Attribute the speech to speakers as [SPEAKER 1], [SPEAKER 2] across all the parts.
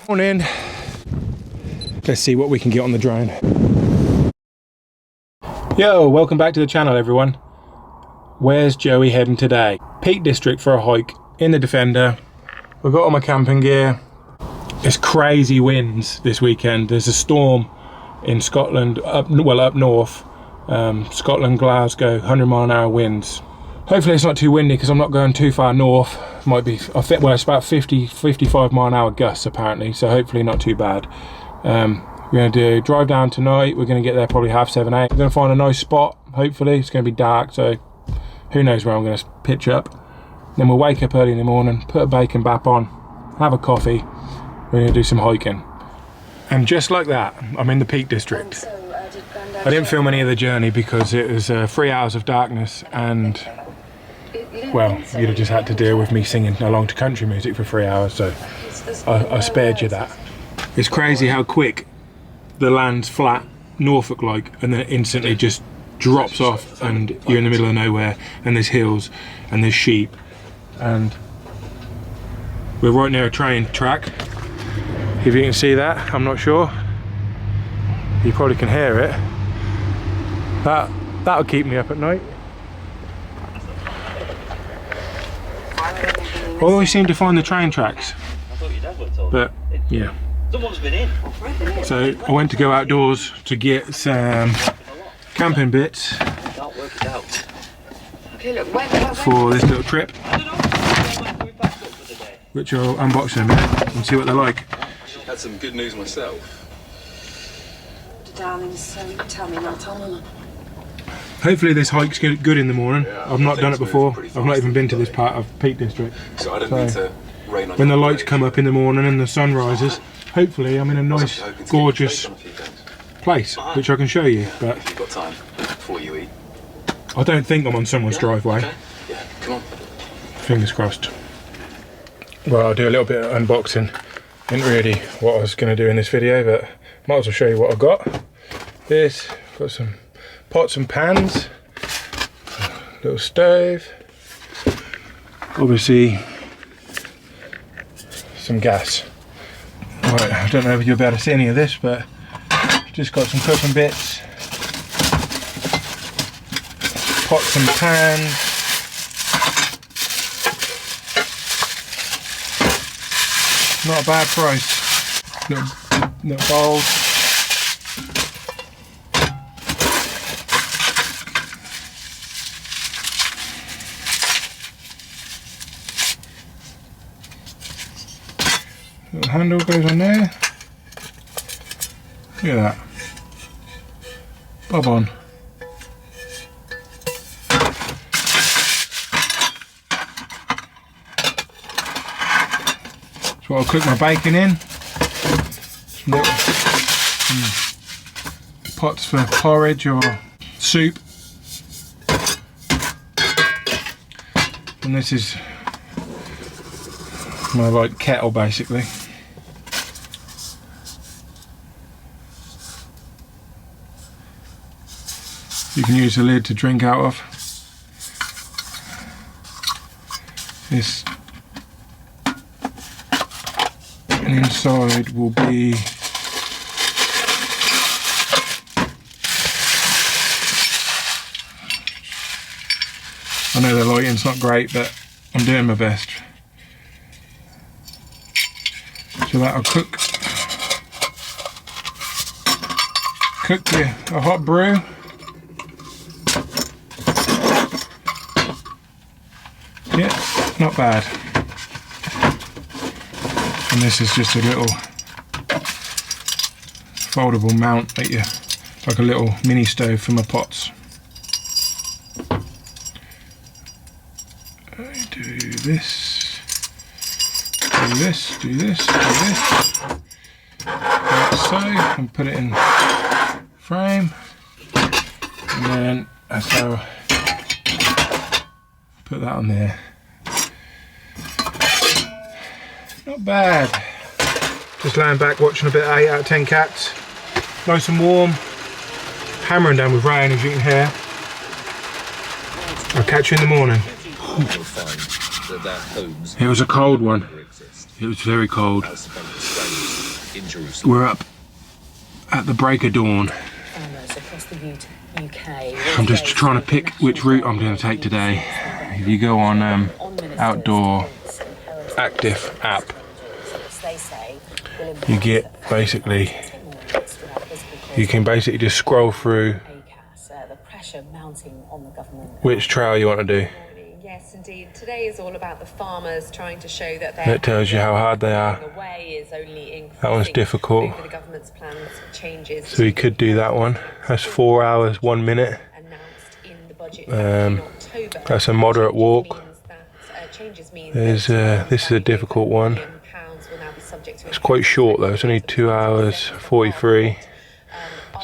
[SPEAKER 1] Morning. Let's see what we can get on the drone. Yo, welcome back to the channel, everyone. Where's Joey heading today? Peak District for a hike in the Defender. We've got all my camping gear. There's crazy winds this weekend. There's a storm in Scotland, up north. Scotland, Glasgow, 100-mile-an-hour winds. Hopefully it's not too windy because I'm not going too far north. Might be, well, it's about 55-mile-an-hour gusts apparently, so hopefully not too bad. We're going to drive down tonight. We're going to get there probably 7:30, 8. We're going to find a nice spot. Hopefully it's going to be dark, so who knows where I'm going to pitch up. Then we'll wake up early in the morning, put a bacon bap on, have a coffee. We're going to do some hiking. And just like that, I'm in the Peak District. I didn't film any of the journey because it was 3 hours of darkness, and well, you'd have just had to deal with me singing along to country music for 3 hours, so I spared you that. It's crazy how quick the land's flat, Norfolk like, and then it instantly just drops off and you're in the middle of nowhere, and there's hills and there's sheep, and we're right near a train track. If you can see that, I'm not sure. You probably can hear it. That'll keep me up at night. I always seem to find the train tracks, but yeah.
[SPEAKER 2] Someone's been in.
[SPEAKER 1] So I went to go outdoors to get some camping bits for this little trip, which I'll unbox in a minute and see what they're like.
[SPEAKER 3] Had some good news myself.
[SPEAKER 4] Darling, so tell me not on.
[SPEAKER 1] Hopefully this hike's good in the morning.
[SPEAKER 3] Yeah,
[SPEAKER 1] I've not done it before. I've not even been to this part of Peak District.
[SPEAKER 3] So I don't need to rain on
[SPEAKER 1] when the
[SPEAKER 3] your
[SPEAKER 1] lights
[SPEAKER 3] parade.
[SPEAKER 1] come up in the morning and the sun rises, hopefully I'm in a nice, gorgeous place, which I can show you. But
[SPEAKER 3] If you've got time before you eat.
[SPEAKER 1] I don't think I'm on someone's driveway.
[SPEAKER 3] Okay. Yeah, come on.
[SPEAKER 1] Fingers crossed. Well, I'll do a little bit of unboxing. Ain't really what I was going to do in this video, but might as well show you what I've got. Got some pots and pans, little stove, obviously some gas. Right, I don't know if you'll be able to see any of this, but just got some cooking bits, pots and pans, not a bad price. Little bowls. Little handle goes on there. Look at that. Bob on. So I'll cook my bacon in. Some little pots for porridge or soup. And this is my like kettle basically. You can use the lid to drink out of. This and inside will be I know the lighting's not great, but I'm doing my best. So that'll cook you a hot brew. Yeah, not bad. And this is just a little foldable mount that you, like a little mini stove for my pots. I do this, do this, do this, do this, like so, and put it in frame, and then that's how put that on there. Not bad. Just laying back watching a bit of 8 out of 10 Cats. Nice and warm. Hammering down with rain, as you can hear. I'll catch you in the morning. It was a cold one. It was very cold.
[SPEAKER 3] in Jerusalem.
[SPEAKER 1] We're up at the break of dawn.
[SPEAKER 2] Farmers across the UK.
[SPEAKER 1] I'm just trying to pick which route I'm going to take today. If you go on Outdoor Active app, you get basically, you can basically just scroll through which trail you want to do.
[SPEAKER 5] Yes, indeed. Today is all about the farmers trying to show that
[SPEAKER 1] And it tells you how hard they are. That one's difficult.
[SPEAKER 5] over the government's plans changes.
[SPEAKER 1] So you could do that one. That's 4 hours, 1 minute.
[SPEAKER 5] Announced in the budget in October.
[SPEAKER 1] That's a moderate walk. There's this is a difficult one. It's quite short though. It's only 2 hours 43.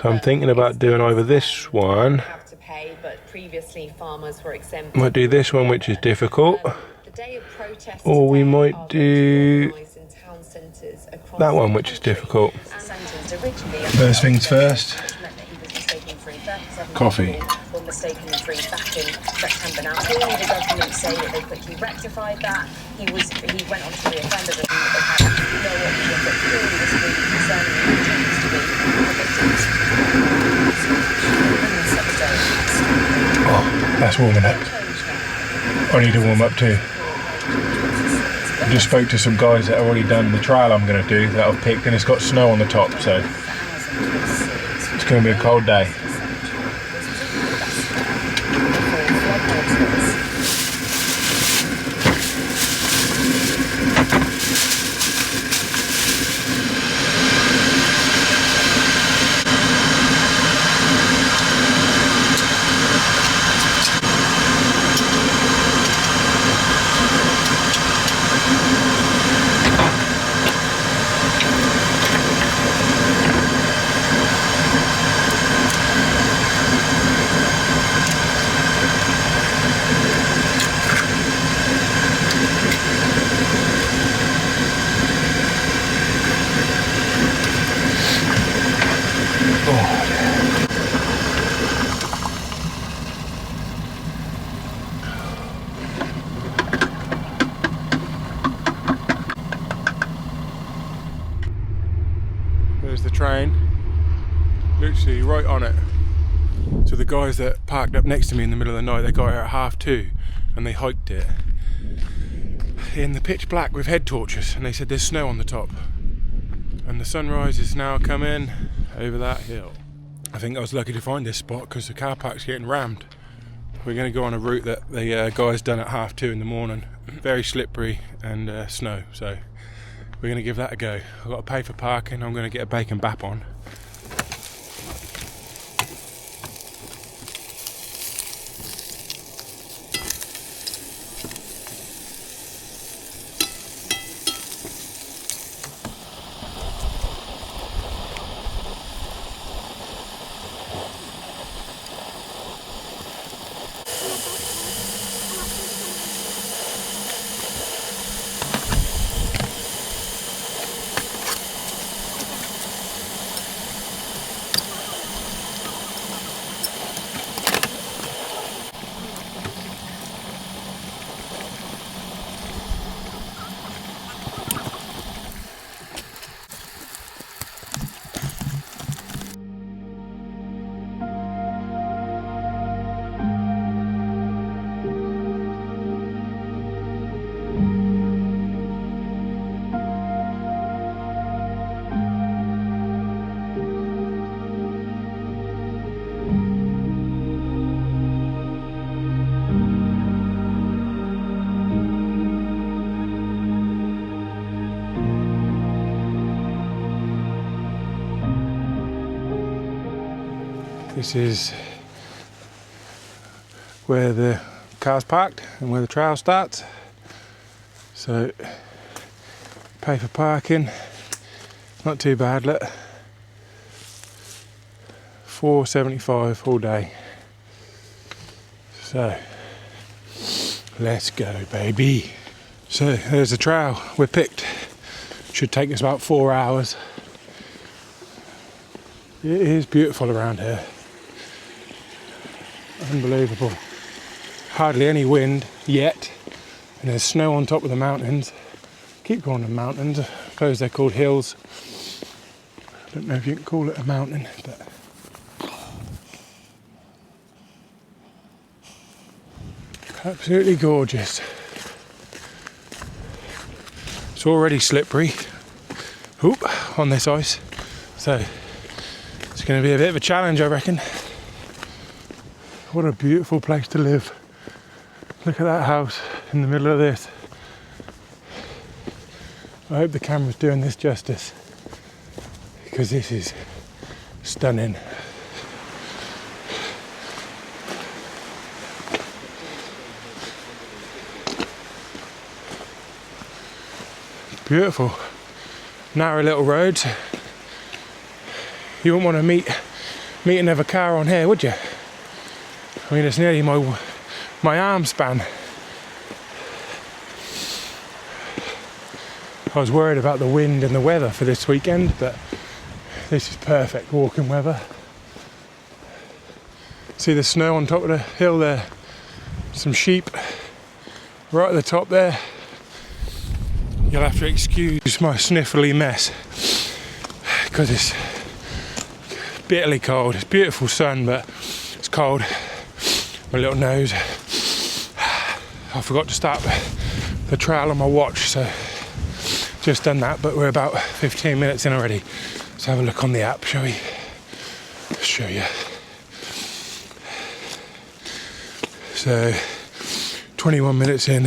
[SPEAKER 1] So I'm thinking about doing either this one. Might do this one, which is difficult, or we might do that one, which is difficult. First things first, coffee.
[SPEAKER 2] Mistakenly freed back in September. Now, clearly the government say that they quickly rectified that. He went on to reoffend it, and they had no option, but clearly this really concerning continues to be a victim.
[SPEAKER 1] Oh, that's warming up. I need to warm up too. I just spoke to some guys that have already done the trail I'm going to do that I've picked, and it's got snow on the top, so it's going to be a cold day. There's the train, literally right on it. So the guys that parked up next to me in the middle of the night, they got here at 2:30 and they hiked it in the pitch black with head torches, and they said there's snow on the top. And the sunrise is now coming over that hill. I think I was lucky to find this spot because the car park's getting rammed. We're going to go on a route that the guys done at 2:30 in the morning. Very slippery and snow, so we're going to give that a go. I've got to pay for parking. I'm going to get a bacon bap on. This is where the car's parked and where the trail starts. So pay for parking, not too bad, look. $4.75 all day. So let's go, baby. So there's the trail we're picked. Should take us about 4 hours. It is beautiful around here. Unbelievable. Hardly any wind yet, and there's snow on top of the mountains. Keep going to mountains, I suppose they're called hills. Don't know if you can call it a mountain, but absolutely gorgeous. It's already slippery on this ice, so it's going to be a bit of a challenge, I reckon. What a beautiful place to live. Look at that house in the middle of this. I hope the camera's doing this justice, because this is stunning. Beautiful, narrow little roads. You wouldn't want to meet another car on here, would you? I mean, it's nearly my arm span. I was worried about the wind and the weather for this weekend, but this is perfect walking weather. See the snow on top of the hill there? Some sheep right at the top there. You'll have to excuse my sniffly mess because it's bitterly cold. It's beautiful sun, but it's cold. My little nose. I forgot to start the trail on my watch, so just done that, but we're about 15 minutes in already. Let's have a look on the app, shall we? I'll show you. So 21 minutes in,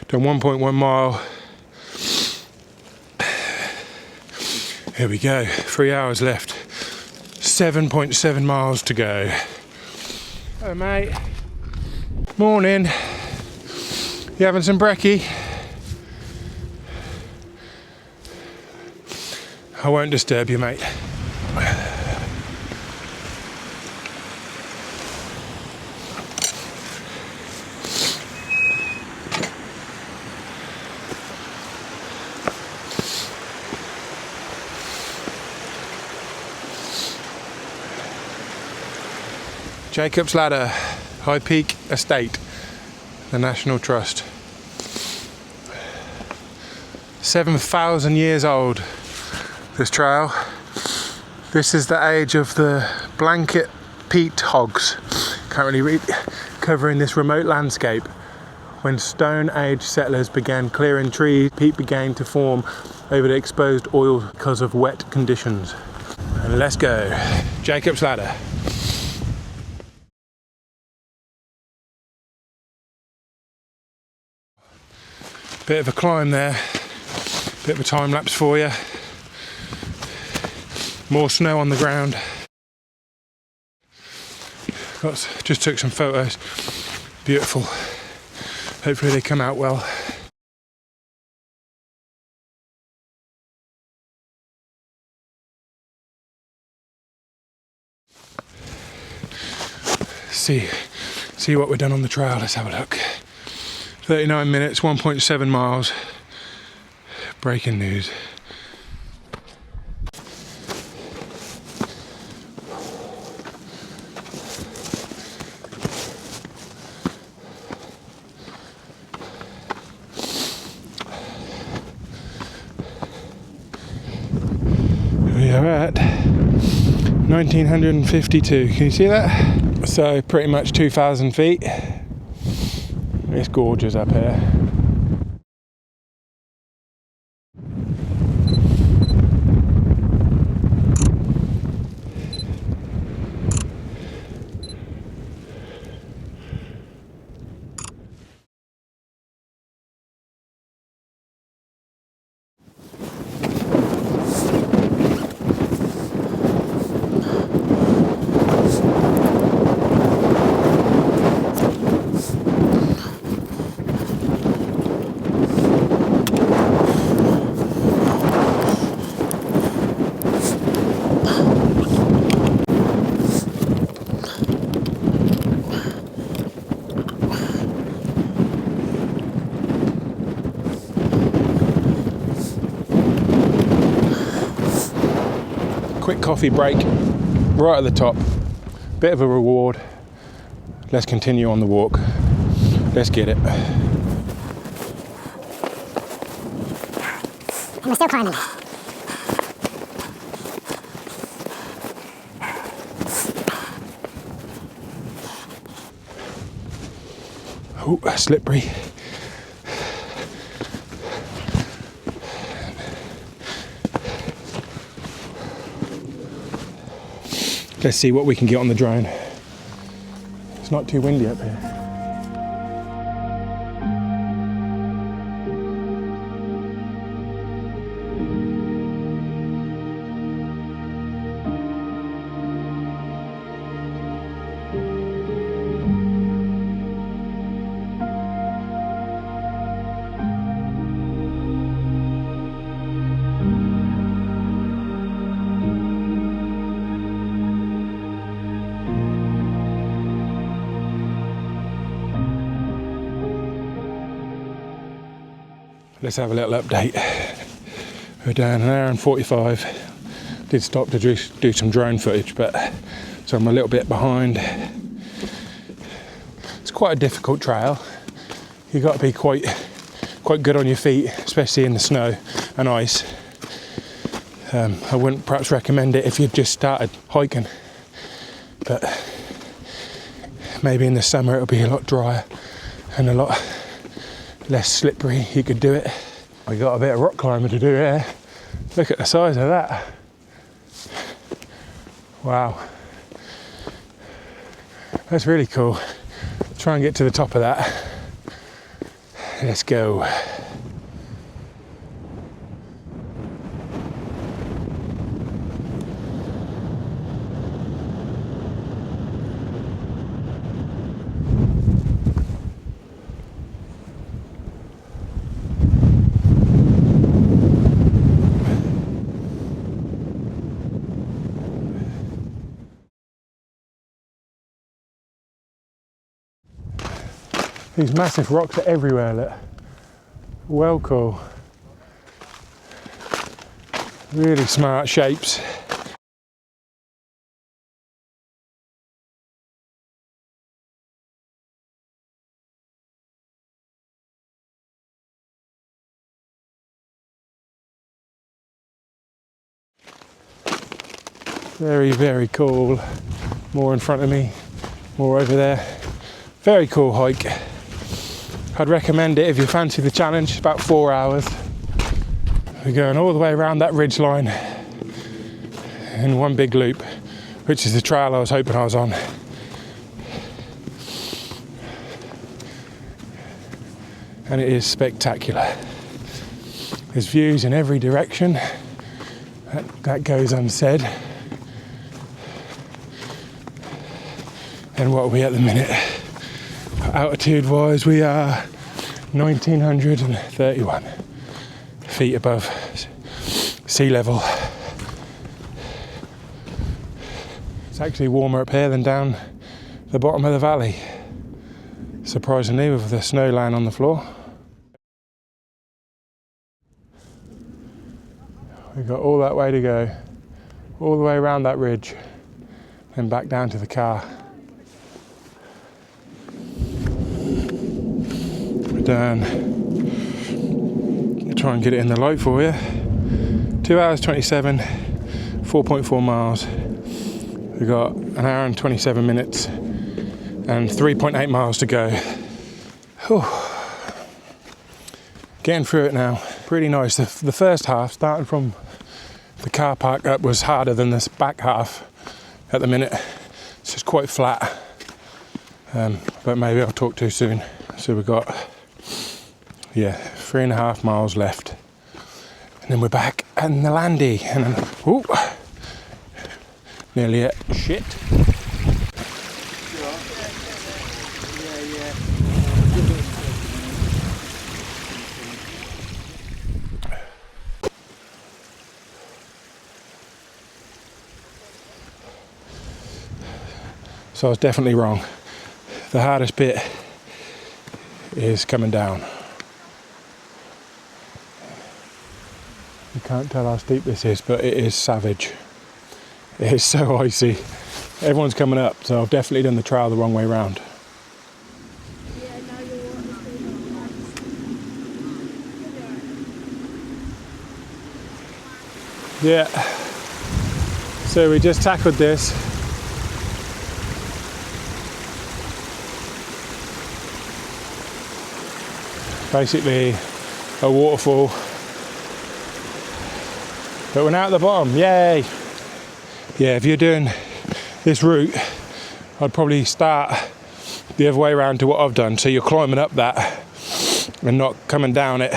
[SPEAKER 1] done 1.1 mile. Here we go, 3 hours left, 7.7 miles to go. Hello mate, morning. You having some brekkie? I won't disturb you, mate. Jacob's Ladder, High Peak Estate, the National Trust. 7,000 years old, this trail. This is the age of the blanket peat hogs, currently covering this remote landscape. When Stone Age settlers began clearing trees, peat began to form over the exposed oil because of wet conditions. And let's go, Jacob's Ladder. Bit of a climb there, bit of a time lapse for you. More snow on the ground. Just took some photos. Beautiful. Hopefully they come out well. See what we've done on the trail. Let's have a look. 39 minutes, 1.7 miles. Breaking news. We are at 1952. Can you see that? So pretty much 2,000 feet. It's gorgeous up here. Quick coffee break right at the top, bit of a reward. Let's continue on the walk. Let's get it.
[SPEAKER 6] We're still climbing.
[SPEAKER 1] Oh, slippery. Let's see what we can get on the drone. It's not too windy up here. Let's have a little update. We're down 1 hour and 45. Did stop to do some drone footage, but so I'm a little bit behind. It's quite a difficult trail. You've got to be quite good on your feet, especially in the snow and ice. I wouldn't perhaps recommend it if you've just started hiking, but maybe in the summer it'll be a lot drier and a lot less slippery. You could do it. We got a bit of rock climbing to do here. Look at the size of that. Wow, that's really cool. Try and get to the top of that. Let's go. These massive rocks are everywhere, look. Well cool. Really smart shapes. Very, very cool. More in front of me, more over there. Very cool hike. I'd recommend it if you fancy the challenge. It's about 4 hours. We're going all the way around that ridge line in one big loop, which is the trail I was hoping I was on. And it is spectacular. There's views in every direction. That goes unsaid. And what are we at the minute? Altitude wise, we are 1931 feet above sea level. It's actually warmer up here than down the bottom of the valley, surprisingly, with the snow lying on the floor. We've got all that way to go, all the way around that ridge, then back down to the car. Down, try and get it in the light for you. 2 hours 27, 4.4 miles. We've got 1 hour and 27 minutes and 3.8 miles to go. Whew. Getting through it now. Pretty nice. The first half, starting from the car park up, was harder than this back half at the minute. It's just quite flat. But maybe I'll talk too soon. So we've got 3.5 miles left, and then we're back in the landy, and then, ooh, nearly at shit. So I was definitely wrong. The hardest bit is coming down. You can't tell how steep this is, but it is savage. It is so icy. Everyone's coming up, so I've definitely done the trail the wrong way round. Yeah. So we just tackled this. basically a waterfall. But we're now at the bottom, yay! Yeah, if you're doing this route, I'd probably start the other way around to what I've done. So you're climbing up that and not coming down it,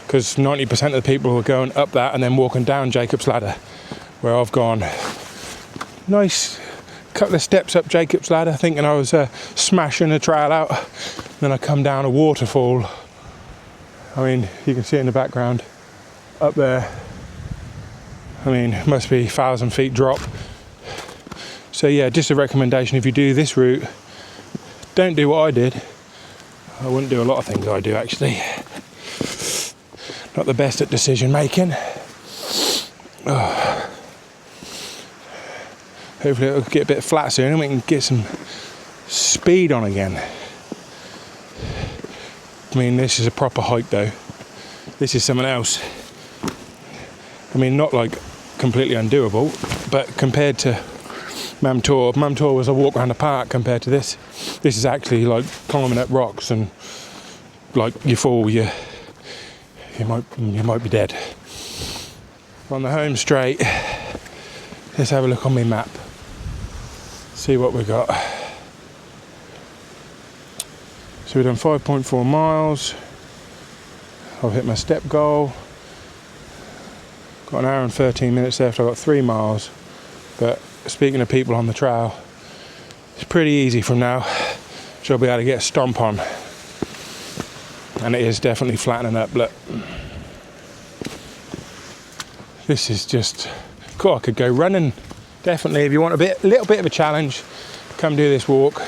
[SPEAKER 1] because 90% of the people are going up that and then walking down Jacob's Ladder, where I've gone nice couple of steps up Jacob's Ladder thinking I was smashing the trail out. Then I come down a waterfall. I mean, you can see it in the background up there. I mean, it must be 1,000 feet drop. So yeah, just a recommendation, if you do this route, don't do what I did. I wouldn't do a lot of things I do, actually. Not the best at decision making. Oh. Hopefully it'll get a bit flat soon and we can get some speed on again. I mean, this is a proper hike though. This is something else. I mean, not like completely undoable, but compared to Mam Tor was a walk around the park compared to this. This is actually like climbing up rocks, and like you fall, you might be dead. On the home straight, let's have a look on my map. See what we got. So we've done 5.4 miles. I've hit my step goal. Got an hour and 13 minutes left. I've got 3 miles. But speaking of people on the trail, it's pretty easy from now. So I'll be able to get a stomp on. And it is definitely flattening up. Look. This is just, cool. I could go running. Definitely, if you want a little bit of a challenge, come do this walk.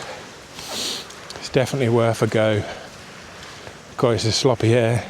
[SPEAKER 1] It's definitely worth a go. God, it's a sloppy here.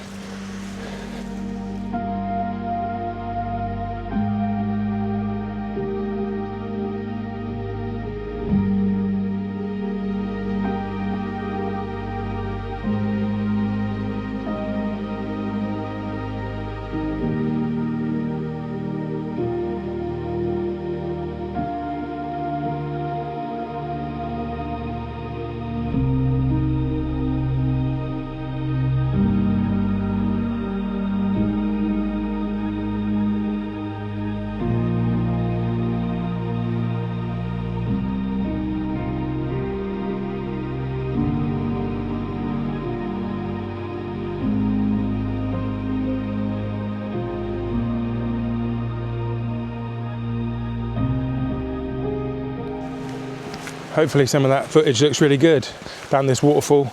[SPEAKER 1] Hopefully some of that footage looks really good down this waterfall.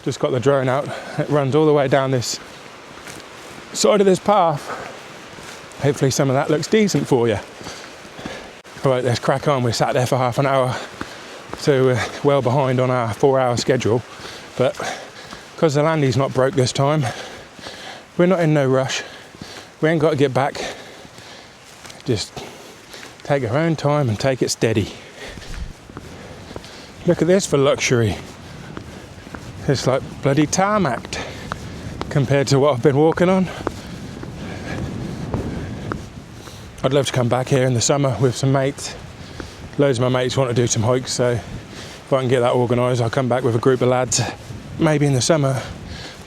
[SPEAKER 1] Just got the drone out. It runs all the way down this side of this path. Hopefully some of that looks decent for you. All right, let's crack on. We sat there for half an hour, so we're well behind on our 4-hour schedule. But because the Landy's not broke this time, we're not in no rush. We ain't got to get back. Just take our own time and take it steady. Look at this for luxury. It's like bloody tarmacked compared to what I've been walking on. I'd love to come back here in the summer with some mates. Loads of my mates want to do some hikes, so if I can get that organised, I'll come back with a group of lads. Maybe in the summer.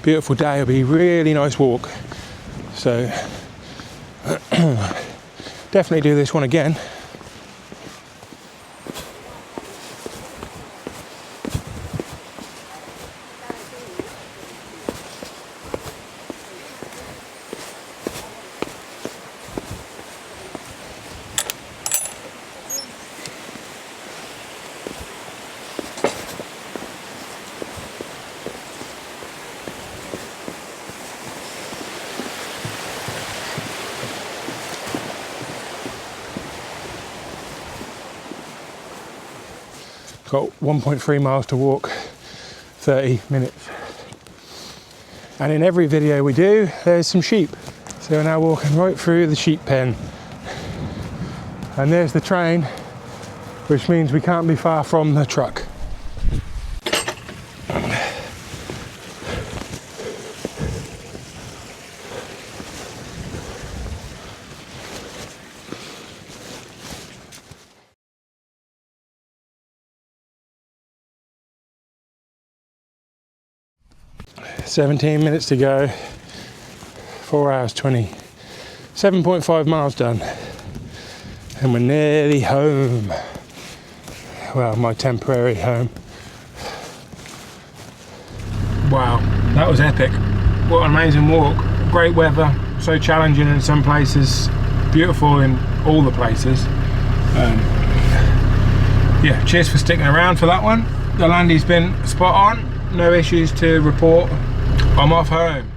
[SPEAKER 1] Beautiful day, it'll be a really nice walk. So definitely do this one again. Got 1.3 miles to walk, 30 minutes. And in every video we do, there's some sheep. So we're now walking right through the sheep pen. And there's the train, which means we can't be far from the truck. 17 minutes to go. 4 hours 20. 7.5 miles done. And we're nearly home. Well, my temporary home. Wow, that was epic. What an amazing walk. Great weather, so challenging in some places, beautiful in all the places. Yeah, cheers for sticking around for that one. The Landy's been spot on, no issues to report. I'm off home.